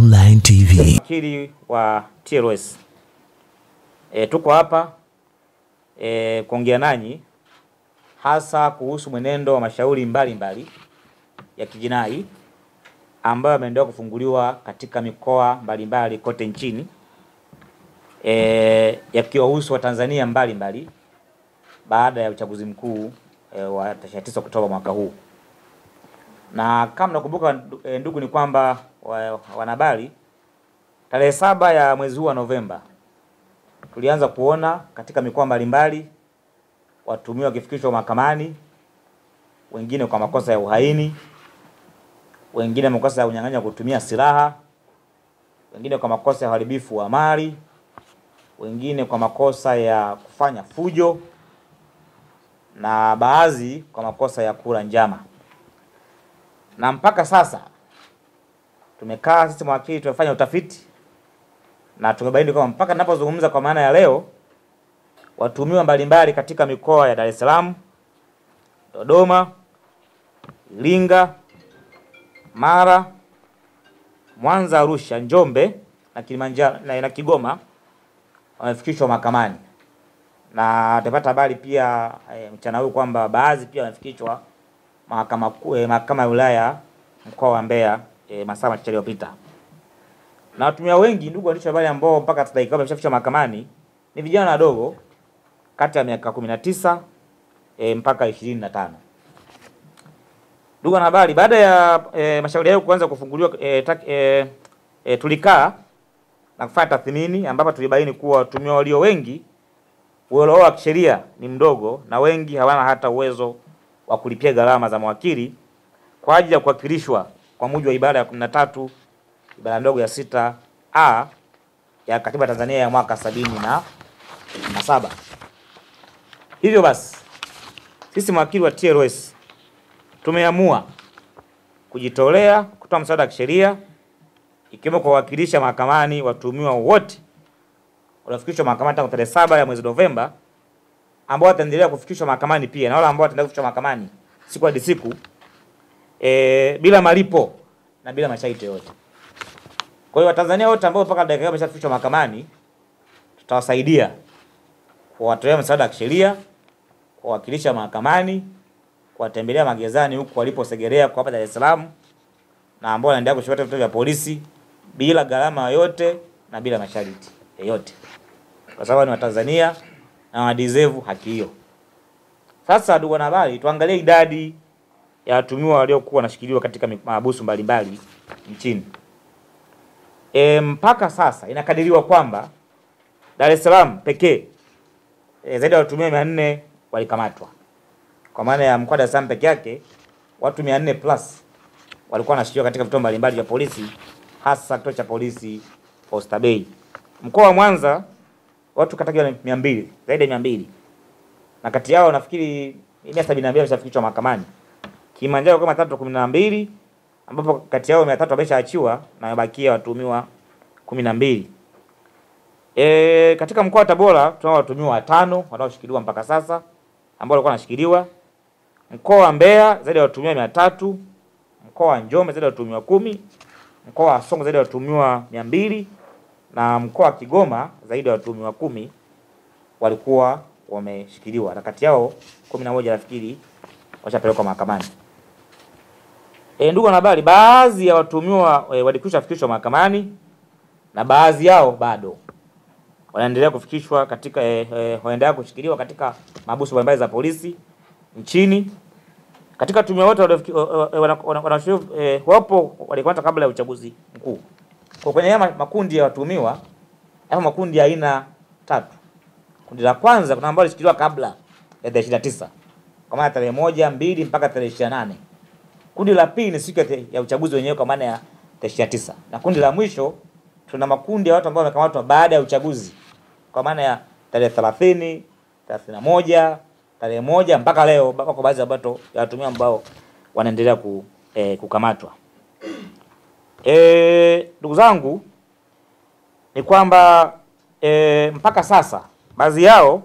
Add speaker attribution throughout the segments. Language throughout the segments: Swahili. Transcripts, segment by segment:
Speaker 1: Online TV.
Speaker 2: Wakili wa TLS. Tuko hapa kuongea nanyi hasa kuhusu mwenendo wa mashauri mbalimbali ya kijinai ambayo yameendelea kufunguliwa katika mikoa mbalimbali kote nchini, yakiwahusu Watanzania mbalimbali baada ya uchaguzi mkuu wa 9 Oktoba mwaka huu. Na kama nakumbuka ndugu, ni kwamba wanahabari, tarehe 7 ya mwezi huu wa Novemba tulianza kuona katika mikoa mbalimbali watuhumiwa wakifikishwa mahakamani, wengine kwa makosa ya uhaini, wengine makosa ya unyang'anyi wa kutumia silaha, wengine kwa makosa ya uharibifu wa mali, wengine kwa makosa ya kufanya fujo, na baadhi kwa makosa ya kula njama. Na mpaka sasa tumekaa sisi mawakili, tumefanya utafiti na tumebaini kwamba mpaka ninapozungumza kwa maana ya leo, watuhumiwa mbalimbali katika mikoa ya Dar es Salaam, Dodoma, Iringa, Mara, Mwanza, Arusha, Njombe na Kilimanjaro na Kigoma wamefikishwa mahakamani. Na tutapata habari pia mchana huu kwamba baadhi pia wamefikishwa mahakama ya wilaya mkoa wa Mbeya masaa machache yaliyopita. Na watuhumiwa wengi, ndugu waandishi habari, ambao mpaka dakika wameshafikishwa mahakamani ni vijana wadogo kati ya miaka 19 mpaka 25. Ndugu wanahabari, baada ya mashauri hayo kuanza kufunguliwa, tulikaa na kufanya tathmini ambapo tulibaini kuwa watuhumiwa walio wengi uelewa wa kisheria ni mdogo, na wengi hawana hata uwezo wa kulipia gharama za mawakili kwa ajili ya kuwakilishwa kwa mujibu wa ibara ya 13 ibara ndogo ya 6A ya Katiba Tanzania ya mwaka 77. Hivyo basi sisi mawakili wa TLS tumeamua kujitolea kutoa msaada wa kisheria, ikiwemo kuwakilisha mahakamani watuhumiwa wote waliofikishwa mahakamani tangu tarehe 7 ya mwezi Novemba, ambao wataendelea kufikishwa mahakamani pia, na wale ambao wataendelea kufikishwa mahakamani siku hadi siku bila malipo na bila masharti yote. Kwa hiyo Watanzania wote ambao mpaka dakika wameshafikishwa mahakamani, tutawasaidia kuwatolea msaada wa kisheria, kuwakilisha mahakamani, kuwatembelea magerezani huko waliposegelea kwa hapa Dar es Salaam, na ambao wanaendelea kushikwa vituo vya polisi bila gharama yoyote na bila masharti yote, kwa sababu ni Watanzania na wadeserve haki hiyo. Sasa ndugu wanahabari, tuangalie idadi ya watuhumiwa waliokuwa wanashikiliwa katika mahabusu mbalimbali nchini. Mpaka sasa inakadiriwa kwamba Dar es Salaam pekee zaidi ya watuhumiwa 400 walikamatwa. Kwa maana ya mkoa wa Dar es Salaam peke yake watu 400 plus walikuwa wanashikiliwa katika vituo mbalimbali vya polisi, hasa kituo cha polisi Oysterbay. Mkoa wa Mwanza watu katakiwa 200, zaidi ya 200. Na kati yao nafikiri 172 wameshafikishwa mahakamani. Kilimanjaro kama 312, ambapo kati yao 300 wameshaachiwa na wamebakia watuhumiwa 12. Katika mkoa wa Tabora tunao watuhumiwa 5 wanaoshikiliwa mpaka sasa ambao walikuwa wanashikiliwa. Mkoa wa Mbeya zaidi ya watuhumiwa 300, mkoa wa Njombe zaidi ya watuhumiwa 10, mkoa wa Songwe zaidi ya watuhumiwa 200, na mkoa wa Kigoma zaidi ya watuhumiwa 10 walikuwa wameshikiliwa, na kati yao 11 nafikiri washapelekwa mahakamani. Ndugu wanahabari, baadhi ya watuhumiwa walikwisha fikishwa mahakamani na baadhi yao bado wanaendelea kufikishwa katika wanaendelea kushikiliwa katika mahabusu mbalimbali za polisi nchini. Katika watuhumiwa wote wapo walikwenda kabla ya uchaguzi mkuu. Kwa kwenye makundi ya watuhumiwa, hapo makundi ya aina 3. Kundi la kwanza kuna ambao walishikiliwa kabla ya 29, kwa maana tarehe 1, 2 mpaka tarehe 28. Kundi la pili ni siku ya uchaguzi wenyewe kwa maana ya 29. Na kundi la mwisho tuna makundi ya watu ambao wamekamatwa baada ya uchaguzi kwa maana ya tarehe 30, 31, tarehe 1 mpaka leo, mpaka kwa baadhi ya watuhumiwa ambao wanaendelea kukamatwa. Ndugu zangu, ni kwamba mpaka sasa baadhi yao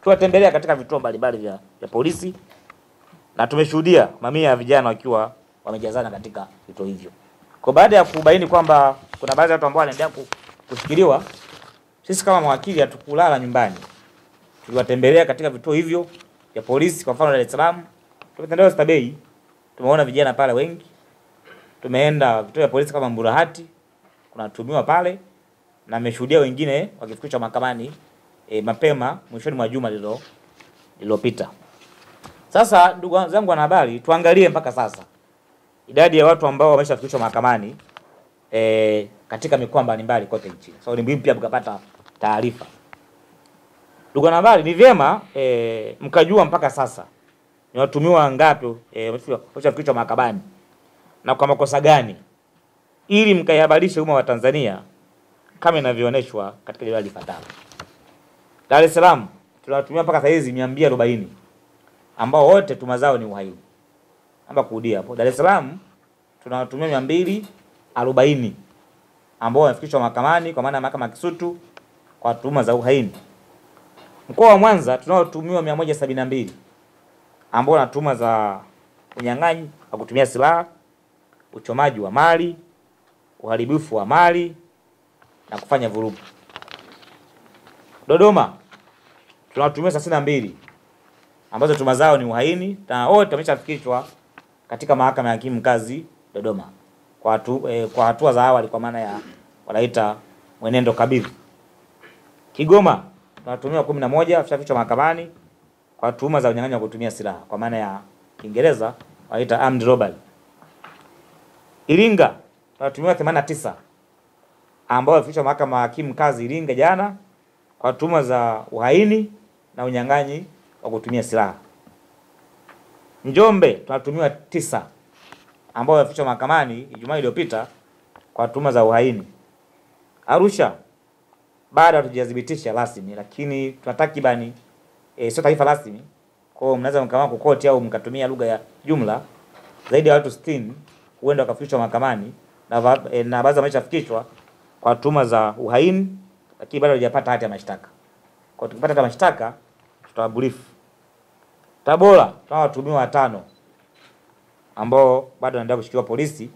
Speaker 2: tuwatembelea katika vituo mbalimbali vya polisi, na tumeshuhudia mamia ya vijana wakiwa wamejazana katika vituo hivyo. Kwa baada ya kubaini kwamba kuna baadhi ya watu ambao wanaendelea kushikiliwa, sisi kama mawakili hatukulala nyumbani. Tuliwatembelea katika vituo hivyo vya polisi, kwa mfano Dar es Salaam, tumetembelea Oysterbay, tumeona vijana pale wengi. Tumeenda vituo vya polisi kama Mburahati, kuna watuhumiwa pale, na nimeshuhudia wengine wakifikishwa mahakamani mapema mwishoni mwa juma lililopita. Sasa ndugu zangu wanahabari, tuangalie mpaka sasa idadi ya watu ambao wameshafikishwa mahakamani katika mikoa mbalimbali kote nchini. So ni muhimu pia mkapata taarifa. Ndugu wanahabari, ni vyema mkajua mpaka sasa ni watuhumiwa ngapi wameshafikishwa mahakamani na kwa makosa gani, ili mkaihabarishe umma wa Tanzania kama inavyoonyeshwa katika jedwali lifuatalo. Dar es Salaam tunawatumia mpaka sasa hizi 240 ambao wote tuma zao ni uhaini. Naomba kurudia hapo. Dar es Salaam tunawatumia 240 ambao wamefikishwa mahakamani kwa maana ya mahakama ya Kisutu kwa tuhuma za uhaini. Mkoa wa Mwanza tunaotumiwa 172 ambao wana tuhuma za unyang'anyi wa kutumia silaha, uchomaji wa mali, uharibifu wa mali na kufanya vurugu. Dodoma tunawatumia 32 ambazo tuhuma zao ni uhaini na wote wameshafikishwa katika mahakama ya hakimu mkazi Dodoma kwa hatua za awali, kwa maana ya wanaita mwenendo kabidhi. Kigoma tunatumia 11 washafikishwa mahakamani kwa tuhuma za unyang'anyi wa kutumia silaha, kwa maana ya Kiingereza wanaita armed robbery. Iringa tunatumia 89 ambao wafikishwa mahakama ya hakimu mkazi Iringa jana kwa tuhuma za uhaini na unyang'anyi wa kutumia silaha. Njombe tunatumiwa 9 ambao wafikishwa mahakamani Ijumaa iliyopita kwa tuhuma za uhaini. Arusha bado hatujadhibitisha rasmi, lakini tunatakibani sio taarifa rasmi, kwa hiyo mnaweza mkaamua kukoti au mkatumia lugha ya jumla, zaidi ya watu 60 huenda wakafikishwa mahakamani na baadhi wameshafikishwa kwa tuhuma za uhaini, lakini bado hajapata hati ya mashtaka. Kwa tukipata hati ya mashtaka tutawabrief. Tabora tunao watuhumiwa 5 ambao bado wanaendelea kushikiliwa polisi,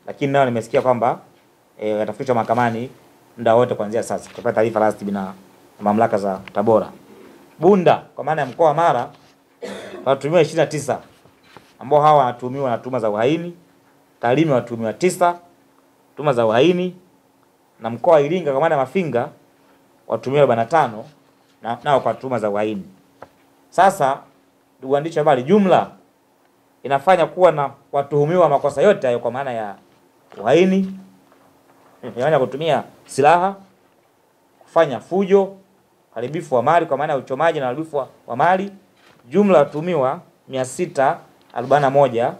Speaker 2: lakini nao nimesikia kwamba watafikishwa mahakamani muda wote kuanzia sasa. Tutapata taarifa rasmi na mamlaka za Tabora. Bunda kwa maana ya mkoa wa Mara watuhumiwa 29 ambao hawa wanatuhumiwa na tuhuma za uhaini. Tarime watuhumiwa 9 tuhuma za uhaini, na mkoa wa Iringa kwa maana ya Mafinga watuhumiwa 45 nao kwa tuhuma za uhaini. Sasa ndugu waandishi habari, jumla inafanya kuwa na watuhumiwa makosa yote hayo, kwa maana ya uhaini, yaani kutumia silaha, kufanya fujo, haribifu wa mali kwa maana ya uchomaji na haribifu wa mali. Jumla watuhumiwa 641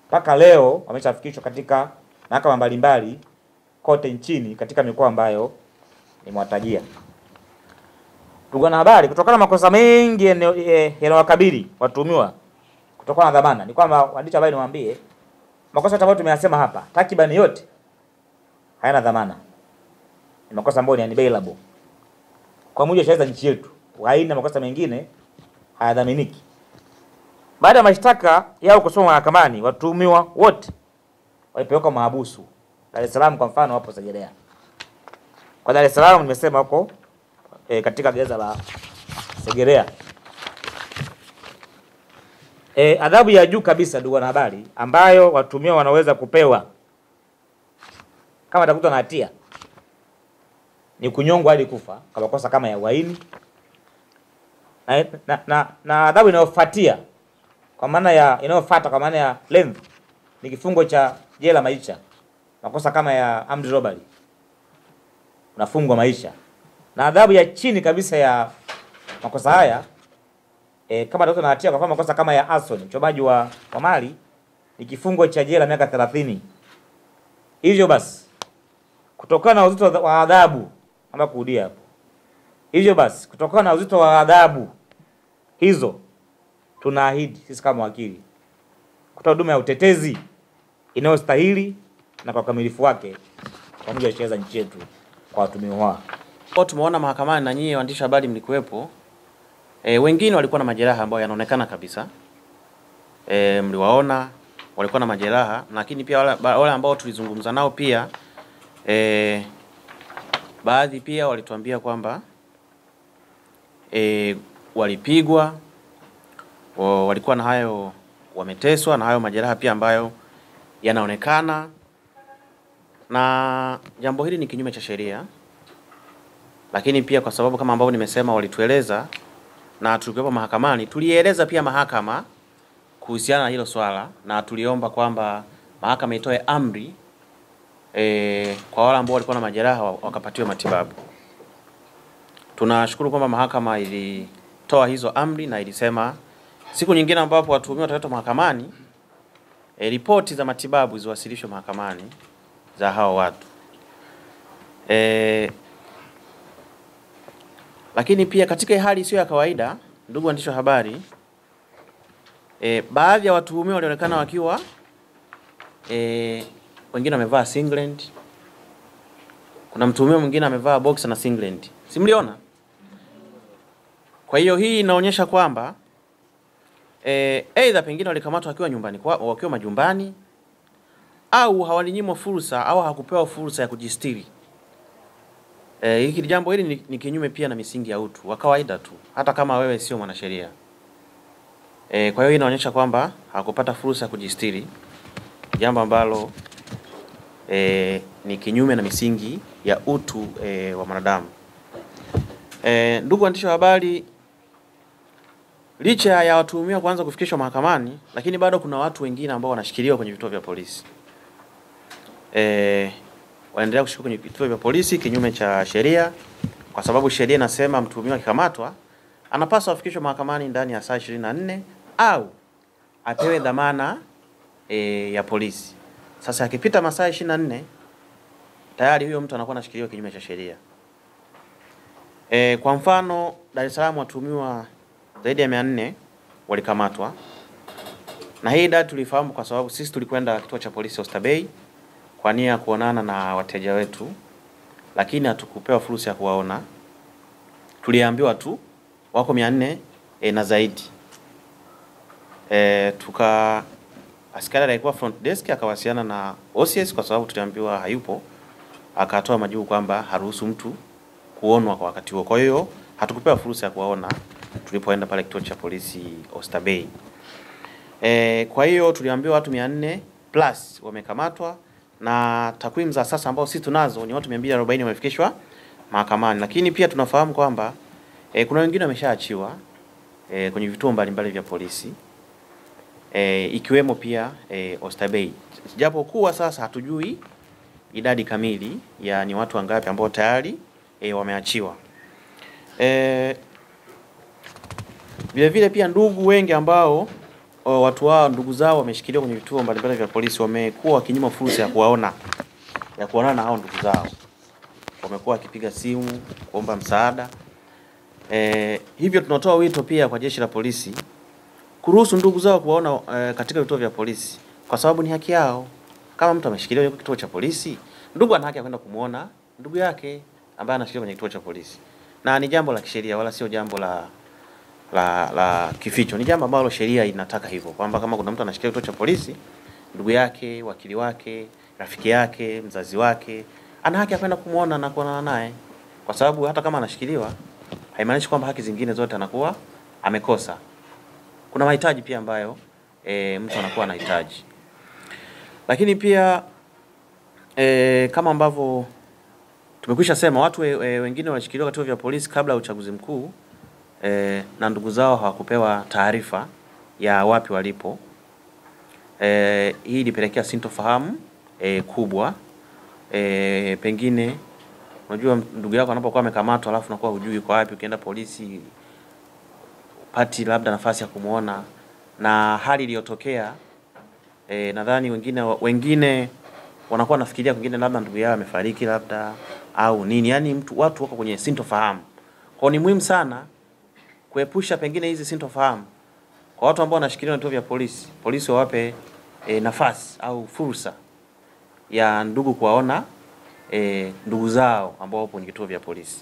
Speaker 2: mpaka leo wameshafikishwa katika mahakama mbalimbali kote nchini katika mikoa ambayo nimewatajia. Ndugu wanahabari, kutokana na makosa mengi yanayowakabili watuhumiwa kutokana na dhamana, ni kwamba waandishi habari niwaambie makosa ambayo tumeyasema hapa takriban yote hayana dhamana. Ni makosa ambayo ni unbailable kwa mujibu wa sheria za nchi yetu. Uhaini na makosa mengine hayadhaminiki. Baada ya mashtaka yao kusoma mahakamani, watuhumiwa wote walipelekwa mahabusu. Dar es Salaam kwa mfano wapo Segerea. Kwa Dar es Salaam nimesema huko katika gereza la Segerea. Adhabu ya juu kabisa ndugu wanahabari ambayo watuhumiwa wanaweza kupewa kama watakutwa na hatia ni kunyongwa hadi kufa kwa makosa kama ya uhaini, na adhabu inayofuatia kwa maana ya inayofuata kwa maana ya length ni kifungo cha jela maisha. Makosa kama ya armed robbery unafungwa maisha, na adhabu ya chini kabisa ya makosa haya kama watu na hatia kwa makosa kama ya arson, uchomaji wa mali, ni kifungo cha jela miaka 30. Hivyo basi kutokana na uzito wa adhabu ama kurudia hapo, hivyo basi kutokana na uzito wa adhabu hizo, tunaahidi sisi kama wakili kutoa huduma ya utetezi inayostahili na kwa ukamilifu wake kwa mujibu wa sheria za nchi yetu kwa watuhumiwa.
Speaker 1: Kwa tumeona mahakamani na nyinyi waandishi habari mlikuwepo, wengine walikuwa na majeraha ambayo yanaonekana kabisa. Mliwaona walikuwa na majeraha, lakini pia wale ambao tulizungumza nao pia baadhi pia walituambia kwamba walipigwa, walikuwa na hayo, wameteswa na hayo majeraha pia ambayo yanaonekana, na jambo hili ni kinyume cha sheria. Lakini pia kwa sababu kama ambavyo nimesema walitueleza na tulikuwa mahakamani, tulieleza pia mahakama kuhusiana na hilo swala, na tuliomba kwamba mahakama itoe amri kwa wale ambao walikuwa na majeraha wakapatiwe matibabu. Tunashukuru kwamba mahakama ilitoa hizo amri na ilisema siku nyingine ambapo watuhumiwa wataletwa mahakamani, ripoti za matibabu ziwasilishwe mahakamani za hao watu. Lakini pia katika hali isiyo ya kawaida, ndugu waandishi wa habari, baadhi ya watuhumiwa walionekana wakiwa wengine wamevaa singlet. Kuna mtuhumiwa mwingine amevaa boxer na singlet. Si mliona? Kwa hiyo hii inaonyesha kwamba either pengine walikamatwa wakiwa nyumbani wakiwa majumbani, au hawalinyimwa fursa au hakupewa fursa ya kujistiri. Hiki jambo hili ni kinyume pia na misingi ya utu wa kawaida tu, hata kama wewe sio mwanasheria. Kwa hiyo inaonyesha kwamba hakupata fursa ya kujistiri, jambo ambalo ni kinyume na misingi ya utu wa mwanadamu. Ndugu waandishi wa habari, licha ya watuhumiwa kuanza kufikishwa mahakamani, lakini bado kuna watu wengine ambao wanashikiliwa kwenye vituo vya polisi. Waendelea kushikiliwa kwenye vituo vya polisi kinyume cha sheria, kwa sababu sheria inasema mtuhumiwa akikamatwa anapaswa afikishwe mahakamani ndani ya saa 24 au apewe dhamana ya polisi. Sasa akipita masaa 24 tayari huyo mtu anakuwa anashikiliwa kinyume cha sheria. Kwa mfano, Dar es Salaam watuhumiwa zaidi ya 400 walikamatwa. Na hii idadi tulifahamu kwa sababu sisi tulikwenda kituo cha polisi Oysterbay kwa nia ya kuonana na wateja wetu, lakini hatukupewa fursa ya kuwaona. Tuliambiwa tu wako 400 na zaidi. Askari alikuwa front desk akawasiliana na OCS kwa sababu tuliambiwa hayupo, akatoa majibu kwamba haruhusu mtu kuonwa kwa wakati huo. Kwa hiyo hatukupewa fursa ya kuwaona tulipoenda pale kituo cha polisi Oysterbay. Kwa hiyo tuliambiwa watu 400 plus wamekamatwa, na takwimu za sasa ambao sisi tunazo ni watu 240 wamefikishwa mahakamani. Lakini pia tunafahamu kwamba kuna wengine wameshaachiwa kwenye vituo mbalimbali vya polisi, ikiwemo pia Oysterbay. Japo kuwa sasa hatujui idadi kamili ya ni watu wangapi ambao tayari wameachiwa. Vile vile pia ndugu wengi ambao watu wao ndugu zao wameshikiliwa kwenye vituo mbalimbali vya polisi wamekuwa wakinyima fursa ya kuonana na hao ndugu zao. Wamekuwa wakipiga simu kuomba msaada. Hivyo tunatoa wito pia kwa jeshi la polisi kuruhusu ndugu zao kuwaona katika vituo vya polisi, kwa sababu ni haki yao. Kama mtu ameshikiliwa kwenye kituo cha polisi, ndugu ana haki ya kwenda kumuona ndugu yake ambaye anashikiliwa kwenye kituo cha polisi. Na ni jambo la kisheria, wala sio jambo la kificho. Ni jambo ambalo sheria inataka hivyo, kwamba kama kuna mtu anashikiliwa kituo cha polisi, ndugu yake, wakili wake, rafiki yake, mzazi wake ana haki ya kwenda kumuona na kuonana naye, kwa sababu hata kama anashikiliwa haimaanishi kwamba haki zingine zote anakuwa amekosa. Kuna mahitaji pia ambayo mtu anakuwa anahitaji. Lakini pia kama ambavyo tumekwisha sema, watu wengine walishikiliwa katika vya polisi kabla ya uchaguzi mkuu, na ndugu zao hawakupewa taarifa ya wapi walipo. Hii ilipelekea sintofahamu kubwa. Pengine unajua ndugu yako anapokuwa amekamatwa alafu unakuwa hujui kwa wapi, ukienda polisi pati labda nafasi ya kumuona, na hali iliyotokea nadhani wengine wanakuwa nafikiria wengine labda ndugu yao amefariki labda au nini, yani watu wako kwenye sintofahamu. Kwa ni muhimu sana kuepusha pengine hizi sintofahamu kwa watu ambao wanashikiliwa na vituo vya polisi. Polisi wawape nafasi au fursa ya ndugu kuwaona ndugu zao ambao wapo kwenye vituo vya polisi.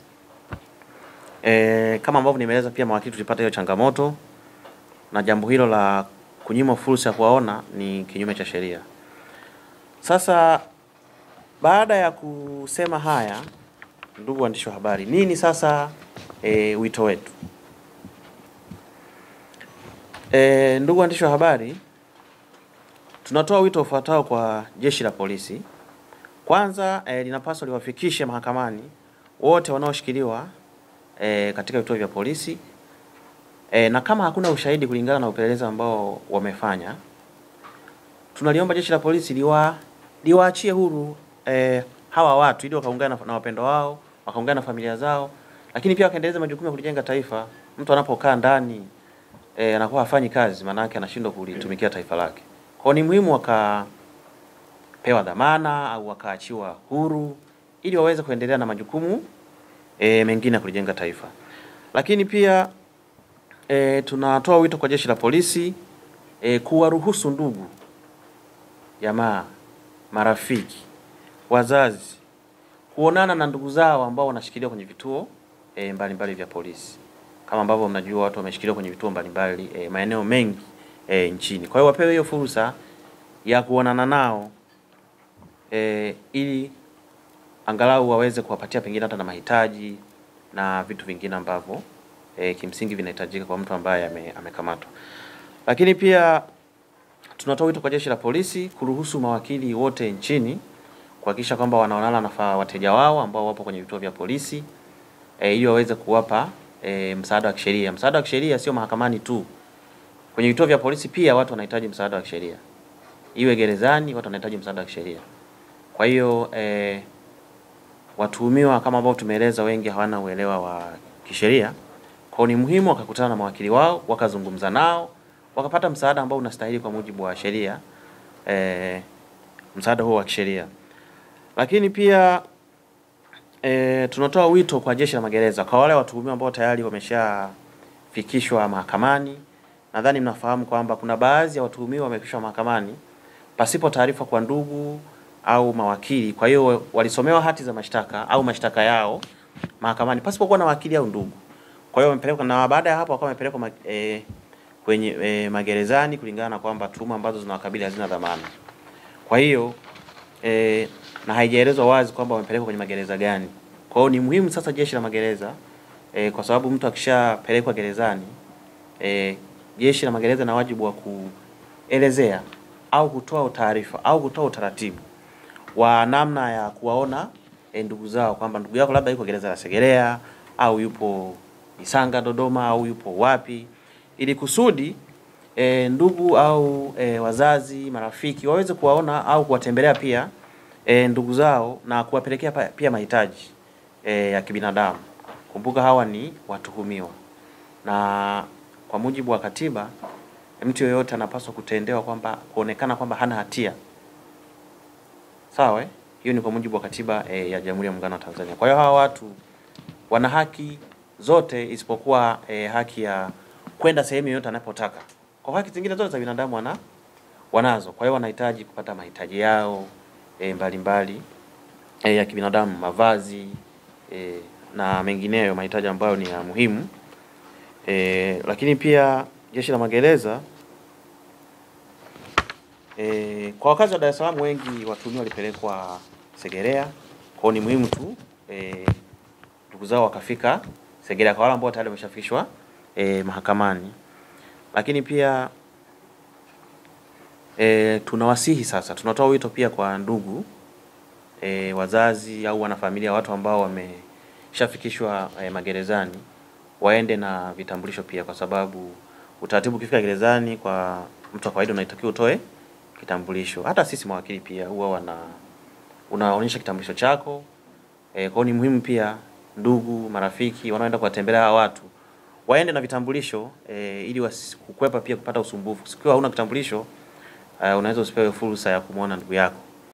Speaker 1: Kama ambavyo nimeeleza pia mawakili tulipata hiyo changamoto, na jambo hilo la kunyima fursa ya kuwaona ni kinyume cha sheria. Sasa baada ya kusema haya, ndugu waandishi wa habari, nini sasa wito wetu? Ndugu waandishi wa habari, tunatoa wito ufuatao kwa Jeshi la Polisi. Kwanza, linapaswa liwafikishe mahakamani wote wanaoshikiliwa katika vituo vya polisi, na kama hakuna ushahidi kulingana na upelelezi ambao wamefanya, tunaliomba Jeshi la Polisi liwaachie huru hawa watu ili wakaungana na wapendo wao, wakaungana na familia zao, lakini pia wakaendeleza majukumu ya kulijenga taifa. Mtu anapokaa ndani anakuwa hafanyi kazi, maana yake anashindwa kulitumikia taifa lake. Kwa ni muhimu wakapewa dhamana au wakaachiwa huru ili waweze kuendelea na majukumu mengine ya kulijenga taifa. Lakini pia tunatoa wito kwa Jeshi la Polisi kuwaruhusu ndugu, jamaa, marafiki, wazazi kuonana na ndugu zao ambao wanashikiliwa kwenye vituo mbalimbali vya polisi. Kama ambavyo mnajua watu wameshikiliwa kwenye vituo mbalimbali maeneo mengi nchini. Kwa hiyo wapewe hiyo fursa ya kuonana nao ili angalau waweze kuwapatia pengine hata na mahitaji na vitu vingine ambavyo kimsingi vinahitajika kwa mtu ambaye amekamatwa. Lakini pia tunatoa wito kwa Jeshi la Polisi kuruhusu mawakili wote nchini kuhakikisha kwamba wanaonana na wateja wao ambao wapo kwenye vituo vya polisi ili waweze kuwapa msaada wa kisheria. Msaada wa kisheria sio mahakamani tu. Kwenye vituo vya polisi pia watu wanahitaji msaada wa kisheria. Iwe gerezani watu wanahitaji msaada wa kisheria. Kwa hiyo watuhumiwa kama ambao tumeeleza wengi hawana uelewa wa kisheria. Kwa ni muhimu wakakutana na mawakili wao, wakazungumza nao, wakapata msaada ambao unastahili kwa mujibu wa sheria, msaada huo wa kisheria. Lakini pia tunatoa wito kwa Jeshi la Magereza kwa wale watuhumiwa ambao tayari wameshafikishwa mahakamani. Nadhani mnafahamu kwamba kuna baadhi ya watuhumiwa wamefikishwa mahakamani pasipo taarifa kwa ndugu au mawakili. Kwa hiyo walisomewa hati za mashtaka au mashtaka yao mahakamani pasipo kuwa na wakili au ndugu. Kwa hiyo wamepelekwa, na baada ya hapo wakawa wamepelekwa kwenye magerezani kulingana na kwamba tuhuma ambazo zinawakabili hazina dhamana. Kwa hiyo na haijaelezwa wazi kwamba wamepelekwa kwenye magereza gani. Kwa hiyo ni muhimu sasa Jeshi la Magereza kwa sababu mtu akishapelekwa gerezani Jeshi la Magereza na wajibu wa kuelezea au kutoa taarifa au kutoa utaratibu wa namna ya kuwaona ndugu zao, kwamba ndugu yako labda yuko gereza la Segerea au yupo Isanga Dodoma au yupo wapi, ili kusudi ndugu au wazazi, marafiki waweze kuwaona au kuwatembelea pia ndugu zao na kuwapelekea pia mahitaji ya kibinadamu. Kumbuka hawa ni watuhumiwa, na kwa mujibu wa katiba mtu yeyote anapaswa kutendewa kwamba kuonekana kwamba hana hatia. Sawa? Hiyo ni kwa mujibu wa katiba ya Jamhuri ya Muungano wa Tanzania. Kwa hiyo hawa watu wana haki zote isipokuwa haki ya kwenda sehemu yoyote anapotaka. Kwa haki zingine zote za binadamu wanazo. Kwa hiyo wanahitaji kupata mahitaji yao mbalimbali ya kibinadamu, mavazi na mengineyo, mahitaji ambayo ni ya muhimu. Lakini pia Jeshi la Magereza kwa wakazi wa Dar es Salaam wengi watuhumiwa walipelekwa Segerea. Kwa ni muhimu tu ndugu zao wakafika Segerea kwa wale ambao tayari wameshafikishwa mahakamani. Lakini pia tunawasihi sasa, tunatoa wito pia kwa ndugu, wazazi au wanafamilia, watu ambao wameshafikishwa magerezani waende na vitambulisho pia, kwa sababu utaratibu ukifika gerezani kwa mtu wa kawaida unatakiwa utoe kitambulisho. Hata sisi mawakili pia huwa unaonyesha kitambulisho chako. Kwa ni muhimu pia ndugu, marafiki wanaoenda kuwatembelea hawa watu waende na vitambulisho ili wasikukwepa pia kupata usumbufu. Sikiwa huna kitambulisho unaweza usipewe fursa ya kumuona ndugu yako.